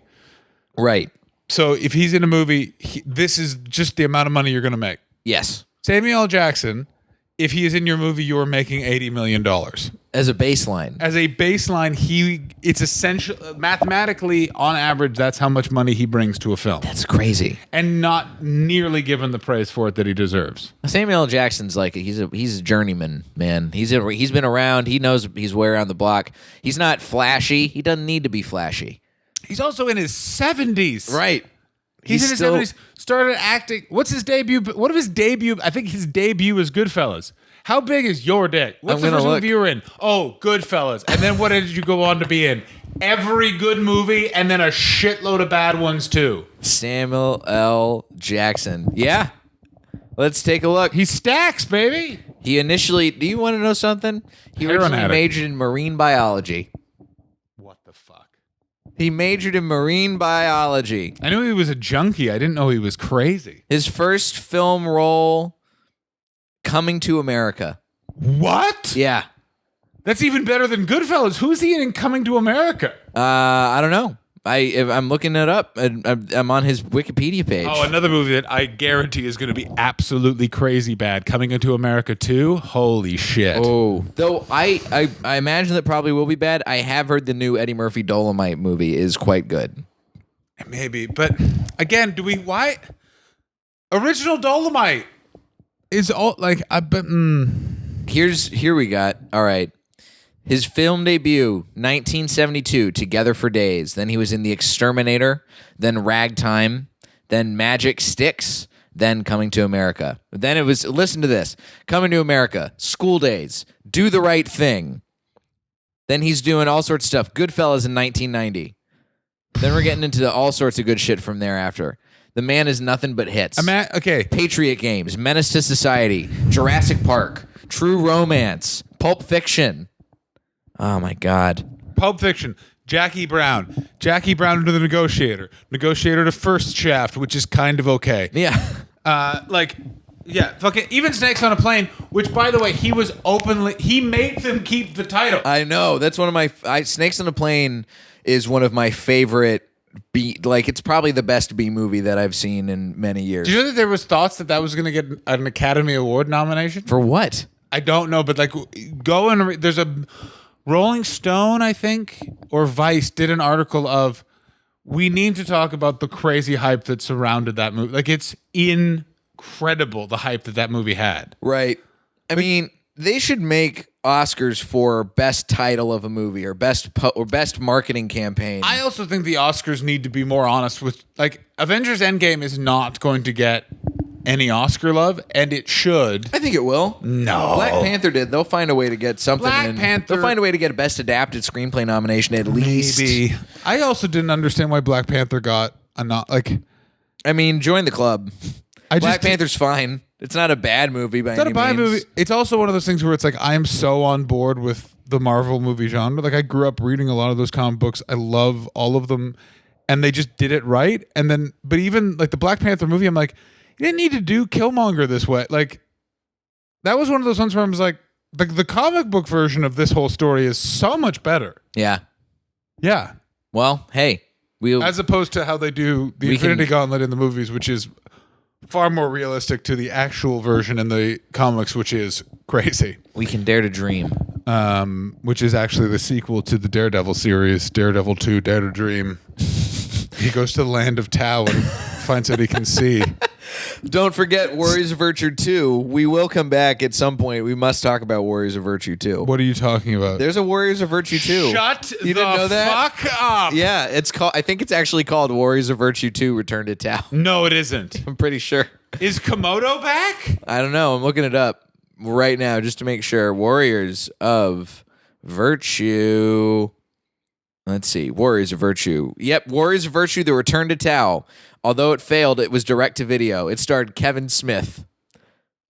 Speaker 2: Right.
Speaker 3: So if he's in a movie, this is just the amount of money you're going to make.
Speaker 2: Yes.
Speaker 3: Samuel L. Jackson if he is in your movie, you are making $80 million.
Speaker 2: As a baseline.
Speaker 3: As a baseline, it's essential mathematically on average. That's how much money he brings to a film,
Speaker 2: That's crazy.
Speaker 3: and not nearly given the praise for it that he deserves.
Speaker 2: Samuel L. Jackson's like he's a journeyman, man. He's been around. He knows he's way around the block. He's not flashy. He doesn't need to be flashy.
Speaker 3: He's also in his 70s.
Speaker 2: Right.
Speaker 3: He's in his 70s. Started acting. What's his debut? What of his debut? I think his debut is Goodfellas. How big is your dick? What's the first movie you were in? Oh, Goodfellas. And then what did you go on to be in? Every good movie and then a shitload of bad ones too.
Speaker 2: Samuel L. Jackson. Yeah. Let's take a look.
Speaker 3: He stacks, baby.
Speaker 2: He initially, do you want to know something? He originally majored in marine biology.
Speaker 3: What the fuck?
Speaker 2: He majored in marine biology.
Speaker 3: I knew he was a junkie. I didn't know he was crazy.
Speaker 2: His first film role, Coming to America.
Speaker 3: What?
Speaker 2: Yeah.
Speaker 3: That's even better than Goodfellas. Who's he in Coming to America?
Speaker 2: I don't know. I'm looking it up. I'm on his Wikipedia page.
Speaker 3: Oh, another movie that I guarantee is going to be absolutely crazy bad. Coming into America 2? Holy shit.
Speaker 2: Oh. Though I imagine that probably will be bad. I have heard the new Eddie Murphy Dolomite movie is quite good.
Speaker 3: Maybe. But again, why? Original Dolomite is all like,
Speaker 2: Here we got. All right. His film debut, 1972, Together for Days. Then he was in The Exterminator, then Ragtime, then Magic Sticks, then Coming to America. Then it was, listen to this, Coming to America, School Days, Do the Right Thing. Then he's doing all sorts of stuff. Goodfellas in 1990. Then we're getting into all sorts of good shit from thereafter. The man is nothing but hits.
Speaker 3: Okay.
Speaker 2: Patriot Games, Menace to Society, Jurassic Park, True Romance, Pulp Fiction. Oh, my God.
Speaker 3: Pulp Fiction. Jackie Brown into The Negotiator. Negotiator to First Shaft, which is kind of okay.
Speaker 2: Yeah.
Speaker 3: Fucking even Snakes on a Plane, which, by the way, he made them keep the title.
Speaker 2: I know. That's one of my... Snakes on a Plane is one of my favorite... it's probably the best B movie that I've seen in many years.
Speaker 3: Do you know that there was thoughts that was going to get an Academy Award nomination?
Speaker 2: For what?
Speaker 3: I don't know, but go and there's a... Rolling Stone, I think, or Vice did an article of, we need to talk about the crazy hype that surrounded that movie. It's incredible, the hype that movie had.
Speaker 2: Right. I mean, they should make Oscars for best title of a movie or best marketing campaign.
Speaker 3: I also think the Oscars need to be more honest with, Avengers Endgame is not going to get any Oscar love, and it should.
Speaker 2: I think it will.
Speaker 3: No.
Speaker 2: Black Panther did. They'll find a way to get something. They'll find a way to get a Best Adapted Screenplay nomination at least.
Speaker 3: Maybe. I also didn't understand why Black Panther got a not
Speaker 2: I mean, join the club. Black Panther's fine. It's not a bad movie by any means. It's not a bad movie.
Speaker 3: It's also one of those things where it's I am so on board with the Marvel movie genre. I grew up reading a lot of those comic books. I love all of them, and they just did it right. And then, but even the Black Panther movie, I'm you didn't need to do Killmonger this way. That was one of those ones where I was the comic book version of this whole story is so much better.
Speaker 2: Yeah.
Speaker 3: Yeah.
Speaker 2: Well, hey.
Speaker 3: As opposed to how they do the Infinity Gauntlet in the movies, which is far more realistic to the actual version in the comics, which is crazy.
Speaker 2: We can dare to dream.
Speaker 3: Which is actually the sequel to the Daredevil series, Daredevil 2, Dare to Dream. He goes to the land of Tao and finds what he can see.
Speaker 2: Don't forget Warriors of Virtue 2. We will come back at some point. We must talk about Warriors of Virtue 2.
Speaker 3: What are you talking about?
Speaker 2: There's a Warriors of Virtue 2.
Speaker 3: You didn't know that? Fuck up.
Speaker 2: Yeah, it's called. I think it's actually called Warriors of Virtue 2 Return to Tao.
Speaker 3: No, it isn't.
Speaker 2: I'm pretty sure.
Speaker 3: Is Komodo back?
Speaker 2: I don't know. I'm looking it up right now just to make sure. Warriors of Virtue. Let's see. Warriors of Virtue. Yep, Warriors of Virtue, The Return to Tao. Although it failed, it was direct to video. It starred Kevin Smith.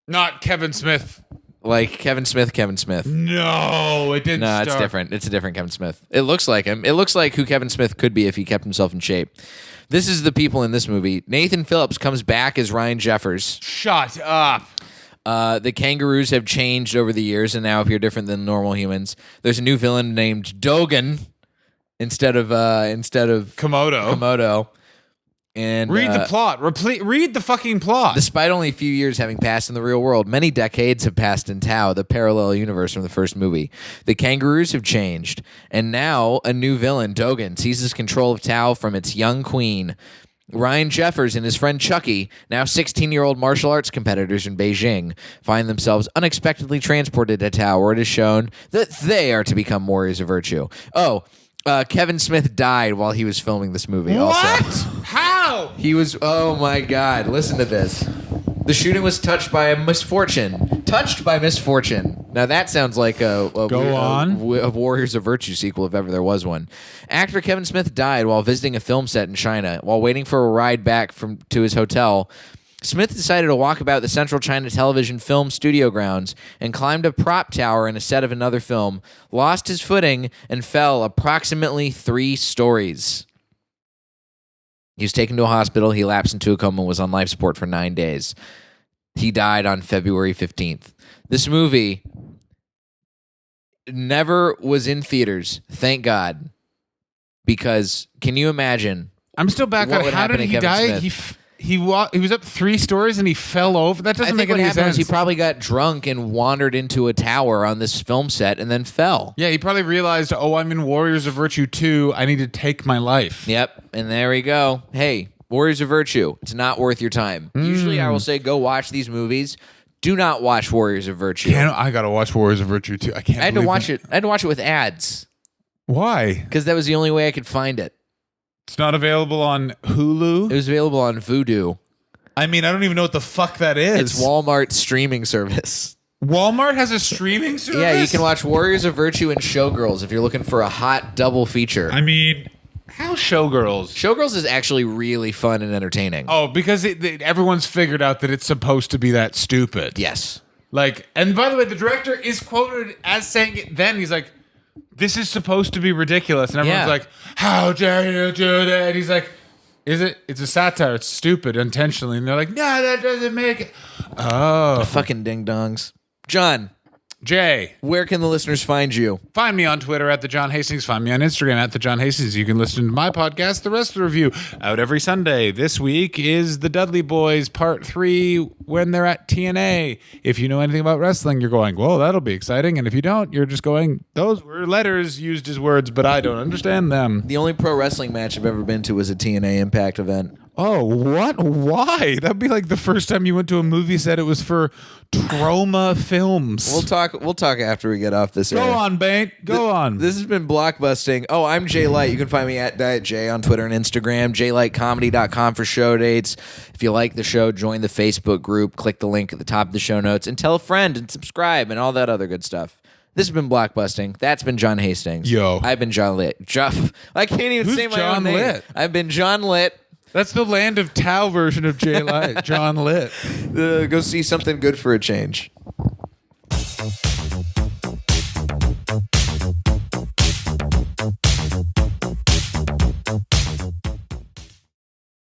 Speaker 3: Not Kevin Smith.
Speaker 2: Kevin Smith.
Speaker 3: No, it didn't
Speaker 2: No, it's different. It's a different Kevin Smith. It looks like him. It looks like who Kevin Smith could be if he kept himself in shape. This is the people in this movie. Nathan Phillips comes back as Ryan Jeffers.
Speaker 3: Shut up.
Speaker 2: The kangaroos have changed over the years and now appear different than normal humans. There's a new villain named Dogan instead of
Speaker 3: Komodo.
Speaker 2: And
Speaker 3: Read the plot. Read the fucking plot.
Speaker 2: despite only a few years having passed in the real world, many decades have passed in Tao, the parallel universe from the first movie. The kangaroos have changed, and now a new villain, Dogan, seizes control of Tao from its young queen. Ryan Jeffers and his friend Chucky, now 16-year-old martial arts competitors in Beijing, find themselves unexpectedly transported to Tao, where it is shown that they are to become warriors of virtue. Kevin Smith died while he was filming this movie.
Speaker 3: What?
Speaker 2: Also,
Speaker 3: How?
Speaker 2: he was. Oh my God! Listen to this. The shooting was touched by misfortune. Touched by misfortune. Now that sounds like a Warriors of Virtue sequel, if ever there was one. Actor Kevin Smith died while visiting a film set in China. While waiting for a ride back to his hotel, Smith decided to walk about the Central China Television Film Studio grounds and climbed a prop tower in a set of another film, lost his footing, and fell approximately 3 stories. He was taken to a hospital. He lapsed into a coma and was on life support for 9 days. He died on February 15th. This movie never was in theaters, thank God. Because can you imagine?
Speaker 3: I'm still back on how did he die? He was up 3 stories and he fell over. That doesn't make any sense.
Speaker 2: What happened was he probably got drunk and wandered into a tower on this film set and then fell.
Speaker 3: Yeah, he probably realized, I'm in Warriors of Virtue 2. I need to take my life.
Speaker 2: Yep, and there we go. Hey, Warriors of Virtue. It's not worth your time. Usually I will say go watch these movies. Do not watch Warriors of Virtue.
Speaker 3: I gotta watch Warriors of Virtue 2. I can't.
Speaker 2: I had to watch it. I had to watch it with ads.
Speaker 3: Why?
Speaker 2: Because that was the only way I could find it.
Speaker 3: It's not available on Hulu?
Speaker 2: It was available on Vudu.
Speaker 3: I mean, I don't even know what the fuck that is.
Speaker 2: It's Walmart's streaming service.
Speaker 3: Walmart has a streaming service?
Speaker 2: Yeah, you can watch Warriors of Virtue and Showgirls if you're looking for a hot double feature.
Speaker 3: I mean, how Showgirls?
Speaker 2: Showgirls is actually really fun and entertaining.
Speaker 3: Oh, because everyone's figured out that it's supposed to be that stupid.
Speaker 2: Yes.
Speaker 3: And by the way, the director is quoted as saying it then. He's like, this is supposed to be ridiculous. And everyone's like, how dare you do that? And he's like, is it? It's a satire. It's stupid intentionally. And they're like, no, that doesn't make it. Oh.
Speaker 2: Fucking ding-dongs. John.
Speaker 3: Jay.
Speaker 2: Where can the listeners find you?
Speaker 3: Find me on Twitter at The John Hastings. Find me on Instagram at The John Hastings. You can listen to my podcast, The Wrestler Review, out every Sunday. This week is The Dudley Boys Part 3 when they're at TNA. If you know anything about wrestling, you're going, whoa, that'll be exciting. And if you don't, you're just going, those were letters used as words, but I don't understand them.
Speaker 2: The only pro wrestling match I've ever been to was a TNA Impact event.
Speaker 3: Oh, what? Why? That'd be like the first time you went to a movie set. It was for Trauma Films.
Speaker 2: We'll talk after we get off this air.
Speaker 3: Go on, Bank. Go on.
Speaker 2: This has been Blockbusting. Oh, I'm Jay Light. You can find me at Diet J on Twitter and Instagram. JayLightComedy.com for show dates. If you like the show, join the Facebook group. Click the link at the top of the show notes and tell a friend and subscribe and all that other good stuff. This has been Blockbusting. That's been John Hastings.
Speaker 3: Yo.
Speaker 2: I've been John Litt. I can't even say my
Speaker 3: John
Speaker 2: own name.
Speaker 3: Litt?
Speaker 2: I've been John Litt.
Speaker 3: That's the Land of Tao version of Jay Light. John Litt.
Speaker 2: Go see something good for a change.